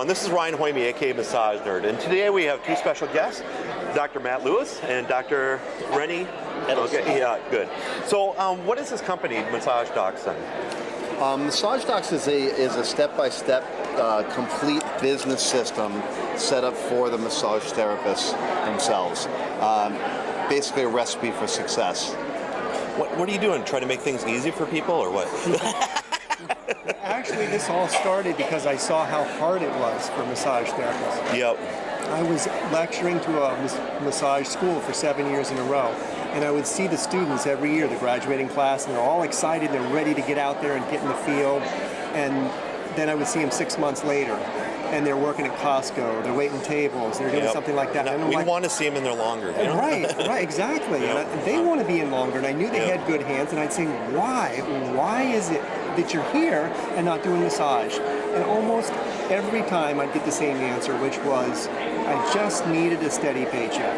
everyone. This is Ryan Hoyme, aka Massage Nerd, and today we have two special guests, Dr. Matt Lewis and Dr. Renny Edelson. Okay, yeah, good. So, what is this company, Massage Docs, then? Massage Docs is a step-by-step, complete business system set up for the massage therapists themselves. Basically, a recipe for success. What are you doing? Trying to make things easy for people, or what? Actually, this all started because I saw how hard it was for massage therapists. Yep. I was lecturing to a massage school for 7 years in a row, and I would see the students every year, the graduating class, and they're all excited, they're ready to get out there and get in the field, and then I would see them 6 months later, and they're working at Costco, they're waiting tables, they're doing something like that. We want to see them in there longer. You know? Right, exactly. Yep. And they want to be in longer, and I knew they had good hands, and I'd say, why? Why is it that you're here and not doing massage? And almost every time I'd get the same answer, which was, I just needed a steady paycheck.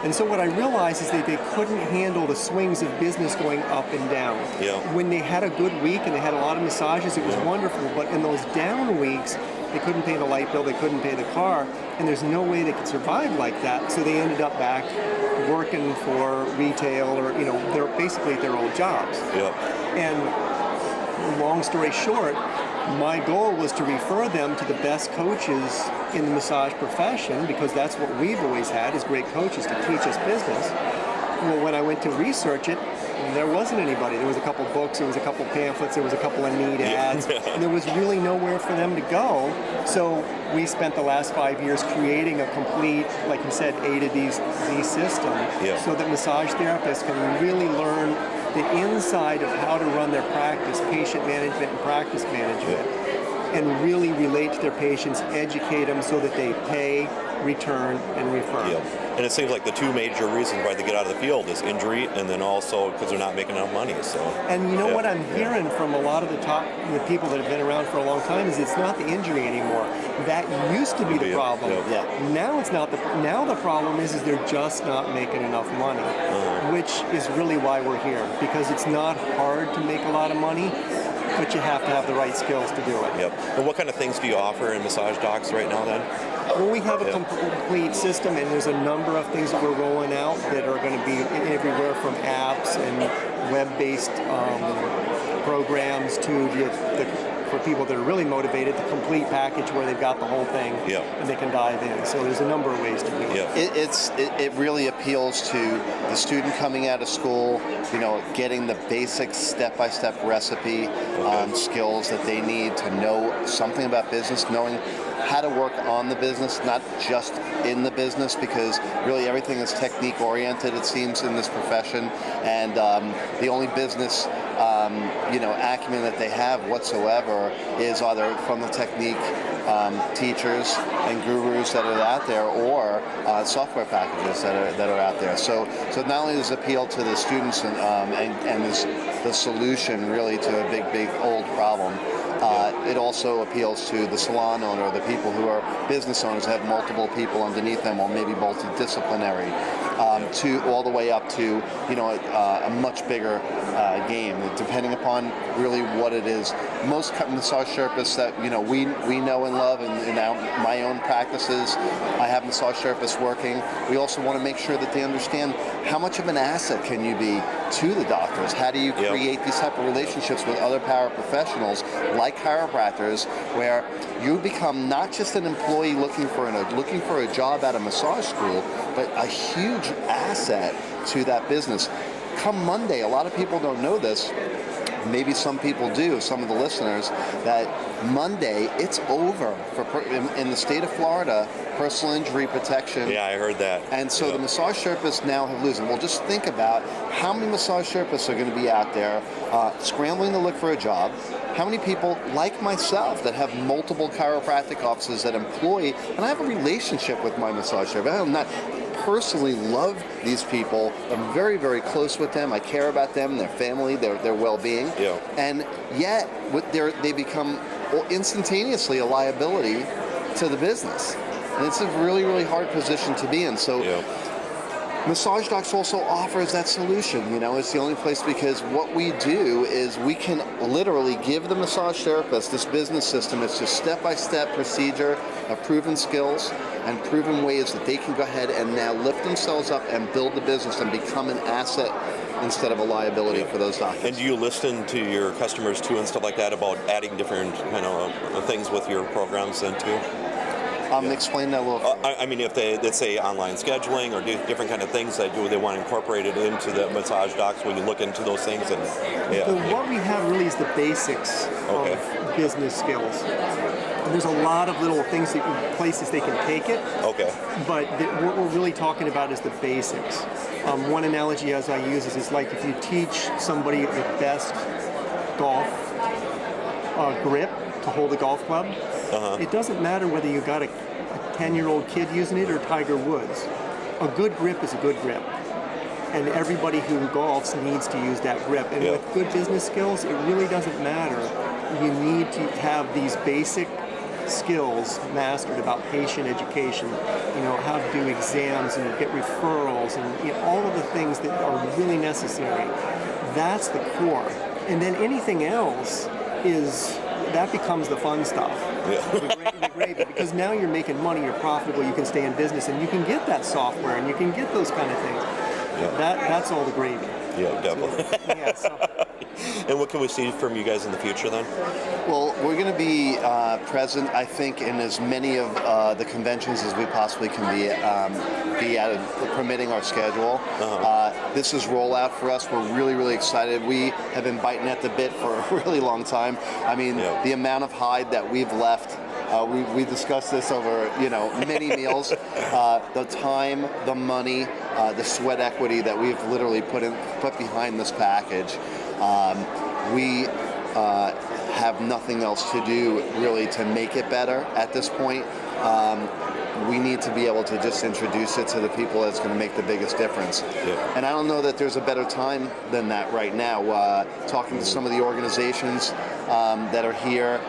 And so what I realized is that they couldn't handle the swings of business going up and down. Yeah. When they had a good week and they had a lot of massages, it was wonderful, but in those down weeks, they couldn't pay the light bill, they couldn't pay the car, and there's no way they could survive like that, so they ended up back working for retail, or they're basically at their old jobs. Yep. And long story short, my goal was to refer them to the best coaches in the massage profession, because that's what we've always had, is great coaches to teach us business. Well, when I went to research it, there wasn't anybody. There was a couple books, there was a couple pamphlets, there was a couple of need ads, and there was really nowhere for them to go. So we spent the last 5 years creating a complete, like you said, A to Z system, so that massage therapists can really learn the inside of how to run their practice, patient management and practice management, and really relate to their patients, educate them so that they pay, return, and refer. And it seems like the two major reasons why they get out of the field is injury, and then also because they're not making enough money. So. And you know what I'm hearing from a lot of the people that have been around for a long time is it's not the injury anymore. That used to be the problem. Now it's not. Now the problem is they're just not making enough money, which is really why we're here, because it's not hard to make a lot of money, but you have to have the right skills to do it. And what kind of things do you offer in Massage Docs right now then? Well, we have a complete system, and there's a number of things that we're rolling out that are going to be everywhere from apps and web-based programs to for people that are really motivated, the complete package where they've got the whole thing and they can dive in. So there's a number of ways to do it. It really appeals to the student coming out of school, getting the basic step-by-step recipe skills that they need to know something about business, knowing how to work on the business, not just in the business, because really everything is technique oriented, it seems, in this profession, and the only business acumen that they have whatsoever is either from the technique teachers and gurus that are out there, or software packages that are out there. So not only does it appeal to the students and is the solution really to a big old problem, it also appeals to the salon owner, the people who are business owners, have multiple people underneath them, or maybe multidisciplinary, to all the way up to a much bigger game, depending upon really what it is. Most massage therapists that we know and love, and in my own practices, I have massage therapists working. We also want to make sure that they understand how much of an asset can you be to the doctors. How do you create these type of relationships with other paraprofessionals like chiropractors, where you become not just an employee looking for a job at a massage school, but a huge asset to that business. Come Monday, a lot of people don't know this, maybe some people do, some of the listeners, that Monday it's over in the state of Florida, personal injury protection. Yeah, I heard that. And so the massage therapists now have losing. Well, just think about how many massage therapists are going to be out there scrambling to look for a job. How many people like myself that have multiple chiropractic offices that employ, and I have a relationship with my massage therapist. I'm not personally love these people. I'm very, very close with them. I care about them, their family, their well-being. And yet, they become instantaneously a liability to the business. And it's a really, really hard position to be in. So Massage Docs also offers that solution. It's the only place, because what we do is we can literally give the massage therapist this business system. It's just step-by-step procedure of proven skills and proven ways that they can go ahead and now lift themselves up and build the business and become an asset instead of a liability for those doctors. And do you listen to your customers too and stuff like that about adding different kind of things with your programs then too? Explain that a little. I mean, if let's say online scheduling or different kind of things that they want incorporated into the Massage Docs, will you look into those things? And What we have really is the basics of business skills. And there's a lot of little things, places they can take it. Okay. But what we're really talking about is the basics. One analogy as I use is it's like if you teach somebody the best golf grip to hold a golf club. It doesn't matter whether you got a 10-year-old kid using it or Tiger Woods. A good grip is a good grip. And everybody who golfs needs to use that grip. And with good business skills, it really doesn't matter. You need to have these basic skills mastered about patient education, how to do exams and get referrals and all of the things that are really necessary. That's the core. And then anything else that becomes the fun stuff. The gravy, because now you're making money, you're profitable, you can stay in business, and you can get that software, and you can get those kind of things. That's all the gravy. Yeah, definitely. And what can we see from you guys in the future then? Well, we're going to be present, I think, in as many of the conventions as we possibly can be at, permitting our schedule. This is rollout for us. We're really, really excited. We have been biting at the bit for a really long time. I mean, the amount of hide that we've left. We discussed this over, many meals. The time, the money, the sweat equity that we've literally put behind this package. We have nothing else to do really to make it better at this point. We need to be able to just introduce it to the people that's going to make the biggest difference. And I don't know that there's a better time than that right now. Talking to some of the organizations that are here,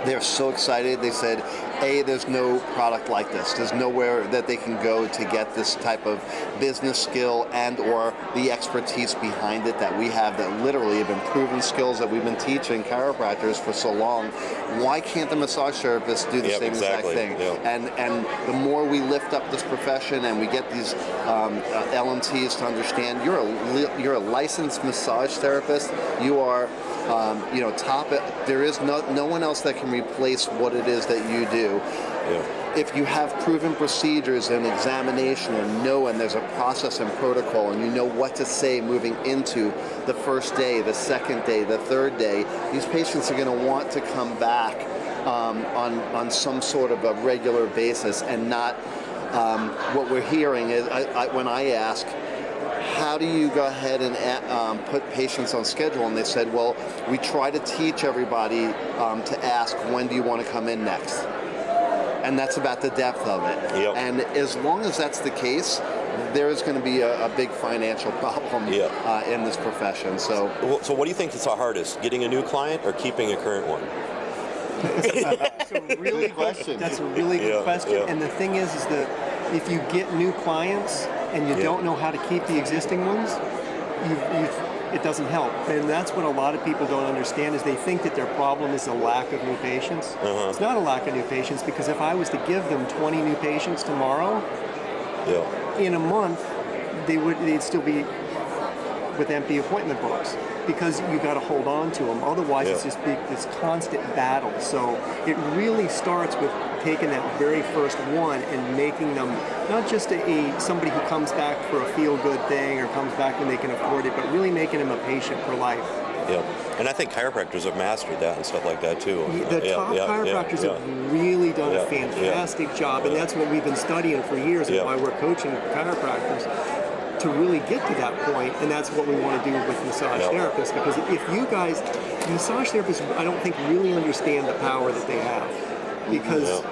they're so excited. They said, there's no product like this. There's nowhere that they can go to get this type of business skill and or the expertise behind it that we have, that literally have been proven skills that we've been teaching chiropractors for so long. Why can't the massage therapist do the same exact thing? And the more we lift up this profession and we get these LMTs to understand, you're a licensed massage therapist. You are top it. There is no one else that can replace what it is that you do. If you have proven procedures and examination and there's a process and protocol and you know what to say moving into the first day, the second day, the third day, these patients are going to want to come back on some sort of a regular basis, and not what we're hearing is when I ask, how do you go ahead and put patients on schedule? And they said, well, we try to teach everybody to ask, when do you want to come in next? And that's about the depth of it. And as long as that's the case, there is going to be a big financial problem in this profession. So what do you think is the hardest, getting a new client or keeping a current one? That's a really good question. That's a really good question. And the thing is that if you get new clients and you don't know how to keep the existing ones, it doesn't help. And that's what a lot of people don't understand, is they think that their problem is a lack of new patients. It's not a lack of new patients, because if I was to give them 20 new patients tomorrow, in a month, they'd still be with empty appointment books, because you got to hold on to them. Otherwise, it's just this constant battle. So it really starts with taking that very first one and making them not just somebody who comes back for a feel-good thing or comes back when they can afford it, but really making them a patient for life. And I think chiropractors have mastered that and stuff like that too. The top chiropractors have really done a fantastic job, and that's what we've been studying for years, and why we're coaching chiropractors to really get to that point. And that's what we want to do with massage therapists, because if you guys, massage therapists, I don't think really understand the power that they have, because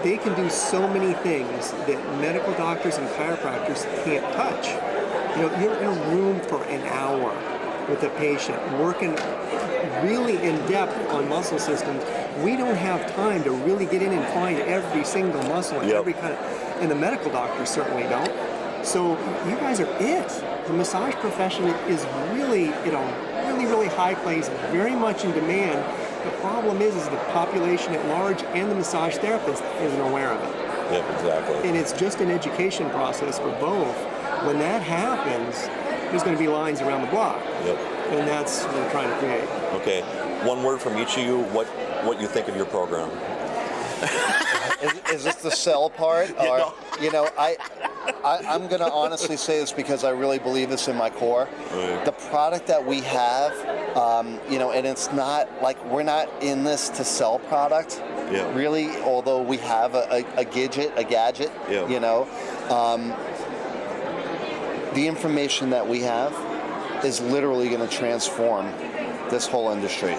they can do so many things that medical doctors and chiropractors can't touch. You're in a room for an hour with a patient, working really in depth on muscle systems. We don't have time to really get in and find every single muscle and every kind of, and the medical doctors certainly don't. So you guys are it. The massage profession is really, really high place, very much in demand. The problem is the population at large and the massage therapist isn't aware of it. Yep, exactly. And it's just an education process for both. When that happens, there's going to be lines around the block. Yep. And that's what we're trying to create. Okay. One word from each of you, what you think of your program. Is this the sell part? Or, no. I'm going to honestly say this because I really believe this in my core. Right. The product that we have, and it's not like we're not in this to sell product, really, although we have a gadget, the information that we have is literally going to transform this whole industry.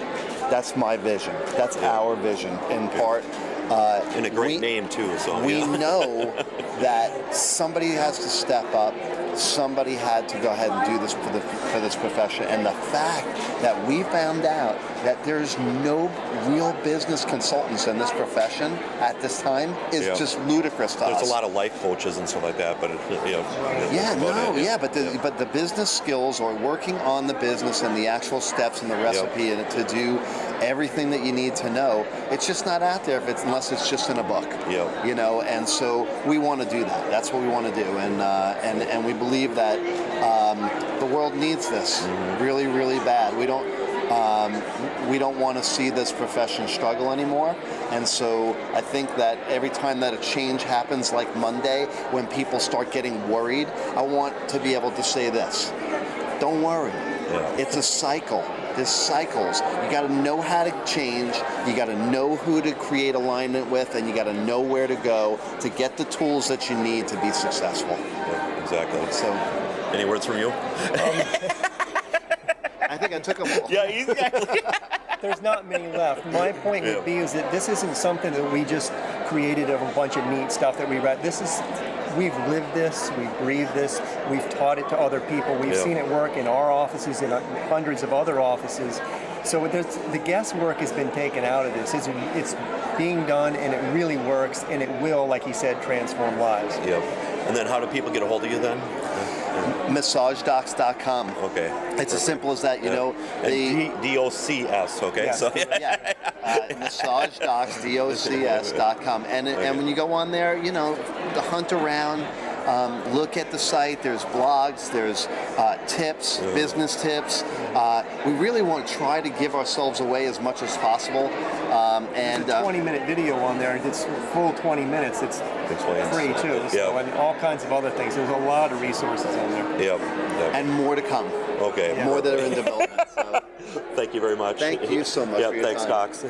That's my vision. That's our vision in part. And a great name too. So we know that somebody has to step up. Somebody had to go ahead and do this for this profession. And the fact that we found out that there's no real business consultants in this profession at this time is just ludicrous to us. There's a lot of life coaches and stuff like that, but but the business skills or working on the business and the actual steps and the recipe and to do everything that you need to know, it's just not out there unless it's just in a book. And so we want to do that. That's what we want to do, and we believe that the world needs this really, really bad. We don't want to see this profession struggle anymore. And so I think that every time that a change happens, like Monday, when people start getting worried, I want to be able to say this: don't worry. It's a cycle. There's cycles. You got to know how to change. You got to know who to create alignment with, and you got to know where to go to get the tools that you need to be successful. Exactly. So, any words from you? I think I took them all. Yeah, exactly. There's not many left. My point would be is that this isn't something that we just created of a bunch of neat stuff that we read. We've lived this, we've breathed this, we've taught it to other people, we've seen it work in our offices, in hundreds of other offices. So the guesswork has been taken out of this. It's being done, and it really works, and it will, like he said, transform lives. And then how do people get a hold of you then? MassageDocs.com. Okay. It's as simple as that, DOCS, okay? So MassageDocs, DOCS.com. And when you go on there, the hunt around, look at the site. There's blogs, there's tips, business tips. We really want to try to give ourselves away as much as possible. And a 20-minute video on there. It's full 20 minutes. It's free too. So and all kinds of other things. There's a lot of resources on there. And more to come. Okay. More that are in development. So. Thank you very much. Thank you so much for your thanks, time. Cox.